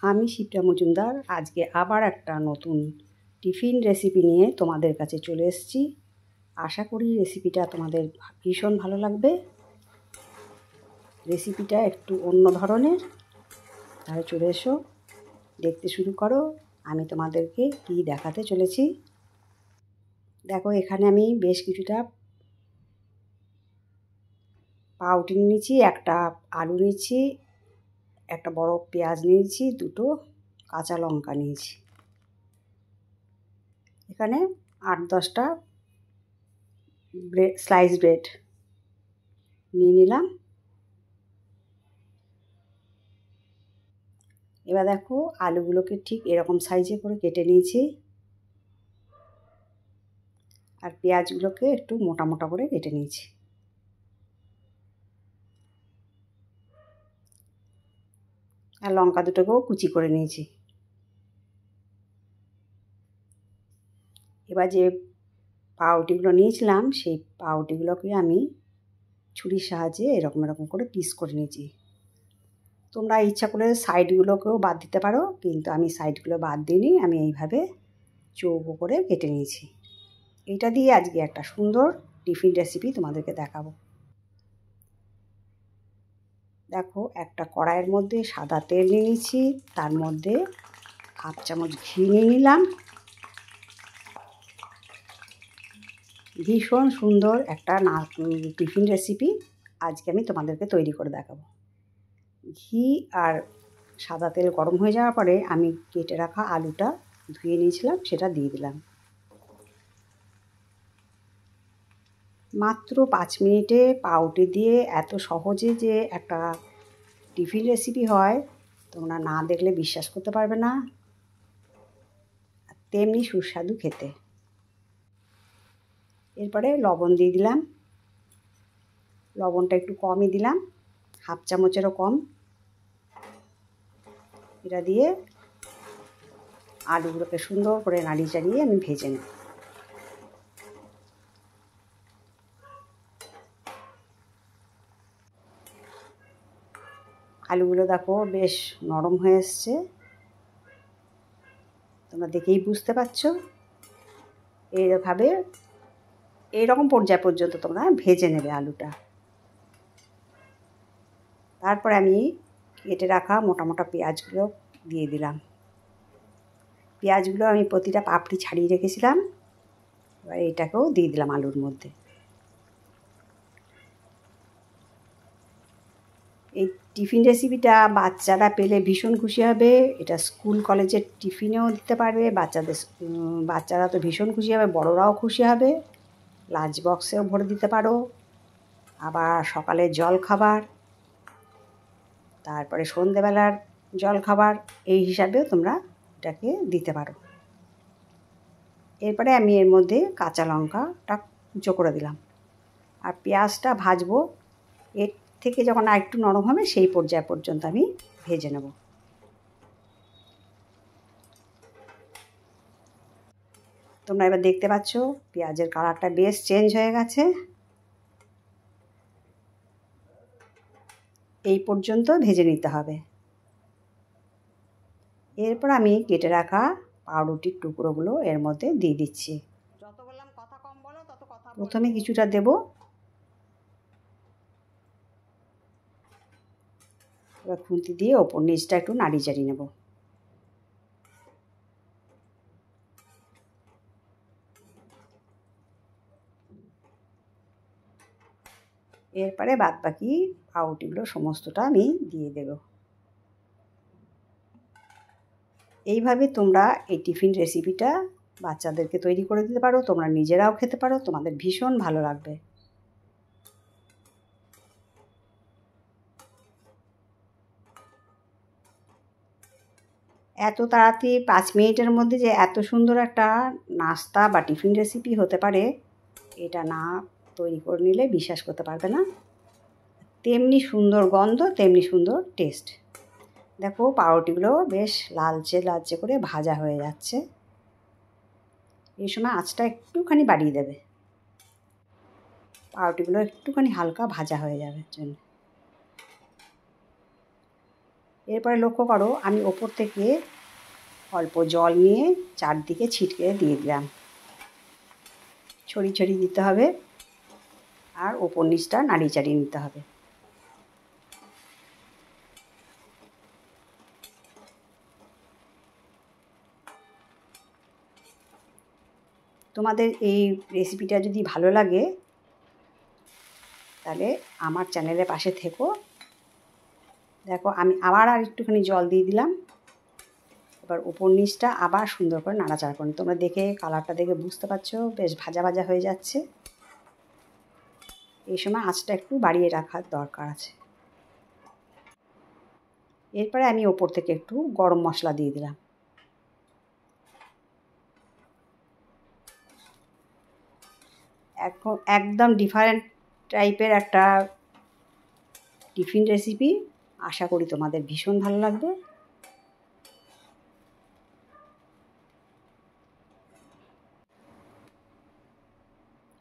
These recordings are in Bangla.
আমি শিপ্রা মজুমদার আজকে আবার একটা নতুন টিফিন রেসিপি নিয়ে তোমাদের কাছে চলে এসেছি। আশা করি রেসিপিটা তোমাদের ভীষণ ভালো লাগবে। রেসিপিটা একটু অন্য ধরনের, তাহলে চলে এসো, দেখতে শুরু করো। আমি তোমাদেরকে কি দেখাতে চলেছি দেখো। এখানে আমি বেশ কিছুটা পাউরুটি নিয়েছি, একটা আলু নিয়েছি, একটা বড় পেঁয়াজ নিয়েছি, দুটো কাঁচা লঙ্কা নিয়েছি। এখানে 8-10টা স্লাইস ব্রেড নিয়ে নিলাম। এবার দেখো আলুগুলোকে ঠিক এরকম সাইজে করে কেটে নিয়েছি, আর পেঁয়াজগুলোকে একটু মোটা মোটা করে কেটে নিয়েছি। আর লঙ্কা দুটোকেও কুচি করে নিয়েছি। এবার যে পাউরুটিগুলো নিয়েছিলাম সেই পাউরুটিগুলোকে আমি ছুরির সাহায্যে এরকম এরকম করে পিস করে নিয়েছি। তোমরা ইচ্ছা করে সাইডগুলোকেও বাদ দিতে পারো, কিন্তু আমি সাইডগুলো বাদ দিইনি, আমি এইভাবে চৌকো করে কেটে নিয়েছি। এইটা দিয়ে আজকে একটা সুন্দর টিফিন রেসিপি তোমাদেরকে দেখাবো। দেখো একটা কড়াইয়ের মধ্যে সাদা তেল নিয়ে নিয়েছি, তার মধ্যে 1/2 চামচ ঘি নিয়ে নিলাম। ভীষণ সুন্দর একটা টিফিন রেসিপি আজকে আমি তোমাদেরকে তৈরি করে দেখাবো। ঘি আর সাদা তেল গরম হয়ে যাওয়ার পরে আমি কেটে রাখা আলুটা ধুয়ে নিয়েছিলাম, সেটা দিয়ে দিলাম। মাত্র 5 মিনিটে পাউরুটি দিয়ে এত সহজে যে একটা টিফিন রেসিপি হয়, তোমরা না দেখলে বিশ্বাস করতে পারবে না। তেমনি সুস্বাদু খেতে। এরপরে লবণ দিয়ে দিলাম। লবণটা একটু কমই দিলাম, 1/2 চামচেরও কম। এটা দিয়ে আলুগুলোকে সুন্দর করে নাড়িয়ে চাড়িয়ে আমি ভেজে নেব। আলুগুলো দেখো বেশ নরম হয়ে এসছে, তোমরা দেখেই বুঝতে পারছো। এইভাবে এইরকম পর্যায় পর্যন্ত তোমরা ভেজে নেবে আলুটা। তারপরে আমি কেটে রাখা মোটা মোটা পেঁয়াজগুলো দিয়ে দিলাম। পেঁয়াজগুলো আমি প্রতিটা পাপড়ি ছাড়িয়ে রেখেছিলাম, এবার এটাকেও দিয়ে দিলাম আলুর মধ্যে। এই টিফিন রেসিপিটা বাচ্চারা পেলে ভীষণ খুশি হবে। এটা স্কুল কলেজের টিফিনেও দিতে পারবে, বাচ্চারা তো ভীষণ খুশি হবে, বড়রাও খুশি হবে। লাঞ্চ বক্সেও ভরে দিতে পারো, আবার সকালের জল খাবার, তারপরে সন্ধেবেলার জল খাবার, এই হিসাবেও তোমরা এটাকে দিতে পারো। এরপরে আমি এর মধ্যে কাঁচা লঙ্কাটা কুচো করে দিলাম, আর পেঁয়াজটা ভাজবো। এর থেকে যখন আর একটু নরম হবে সেই পর্যায় পর্যন্ত আমি ভেজে নেব। তোমরা এবার দেখতে পাচ্ছ পেঁয়াজের কালারটা বেশ চেঞ্জ হয়ে গেছে। এই পর্যন্ত ভেজে নিতে হবে। এরপর আমি কেটে রাখা পাউরুটির টুকরোগুলো এর মধ্যে দিয়ে দিচ্ছি। প্রথমে কিছুটা দেব, এবার খুন্তি দিয়ে ওপর নিচটা একটু নাড়িয়ে চাড়িয়ে নেব। এরপরে বাদবাকি পাউরুটিগুলো সমস্তটা আমি দিয়ে দেব। এইভাবে তোমরা এই টিফিন রেসিপিটা বাচ্চাদেরকে তৈরি করে দিতে পারো, তোমরা নিজেরাও খেতে পারো, তোমাদের ভীষণ ভালো লাগবে। এত তাড়াতাড়ি 5 মিনিটের মধ্যে যে এত সুন্দর একটা নাস্তা বা টিফিন রেসিপি হতে পারে, এটা না তৈরি করে নিলে বিশ্বাস করতে পারবে না। তেমনি সুন্দর গন্ধ, তেমনি সুন্দর টেস্ট। দেখো পাউরুটিগুলো বেশ লালচে লালচে করে ভাজা হয়ে যাচ্ছে। এই সময় আঁচটা একটুখানি বাড়িয়ে দেবে, পাউরুটিগুলো একটুখানি হালকা ভাজা হয়ে যাবে জন্য। এরপরে লক্ষ্য করো আমি ওপর থেকে অল্প জল নিয়ে চারদিকে ছিটকে দিয়ে দিলাম। ছড়িয়ে ছড়িয়ে দিতে হবে আর ওপর নিচটা নাড়িয়ে চাড়িয়ে নিতে হবে। তোমাদের এই রেসিপিটা যদি ভালো লাগে তাহলে আমার চ্যানেলের পাশে থেকো। দেখো আমি আবার আর একটুখানি জল দিয়ে দিলাম। এবার উপর নিচটা আবার সুন্দর করে নাড়াচাড়া করুন। তোমরা দেখে কালারটা দেখে বুঝতে পারছো বেশ ভাজা ভাজা হয়ে যাচ্ছে। এই সময় আঁচটা একটু বাড়িয়ে রাখার দরকার আছে। এরপরে আমি ওপর থেকে একটু গরম মশলা দিয়ে দিলাম। একদম ডিফারেন্ট টাইপের একটা টিফিন রেসিপি। আশা করি তোমাদের ভীষণ ভালো লাগবে।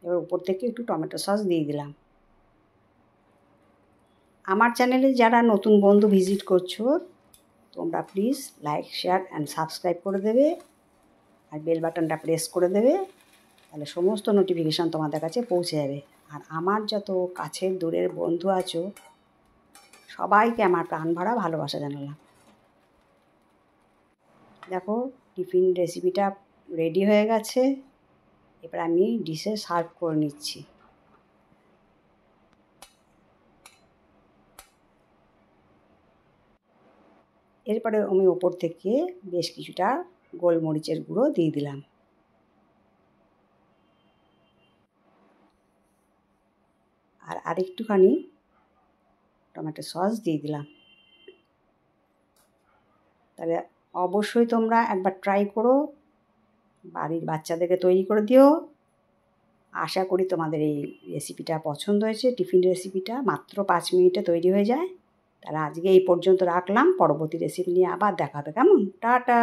এবার উপর থেকে একটু টমেটো সস দিয়ে দিলাম। আমার চ্যানেলে যারা নতুন বন্ধু ভিজিট করছো তোমরা please like share and subscribe করে দেবে আর বেল বাটনটা প্রেস করে দেবে, তাহলে সমস্ত নোটিফিকেশান তোমাদের কাছে পৌঁছে যাবে। আর আমার যত কাছের দূরের বন্ধু আছো সবাইকে আমার প্রাণ ভরা ভালোবাসা জানালাম। দেখো টিফিন রেসিপিটা রেডি হয়ে গেছে। এবার আমি ডিশে সার্ভ করে নিচ্ছি। এরপরে আমি ওপর থেকে বেশ কিছুটা গোলমরিচের গুঁড়ো দিয়ে দিলাম। আর আরেকটুখানি টমেটো সস দিয়ে দিলাম। তাহলে অবশ্যই তোমরা একবার ট্রাই করো, বাড়ির বাচ্চাদেরকে তৈরি করে দিও। আশা করি তোমাদের এই রেসিপিটা পছন্দ হয়েছে। টিফিন রেসিপিটা মাত্র 5 মিনিটে তৈরি হয়ে যায়। তাহলে আজকে এই পর্যন্ত রাখলাম। পরবর্তী রেসিপি নিয়ে আবার দেখা হবে। কেমন? টাটা।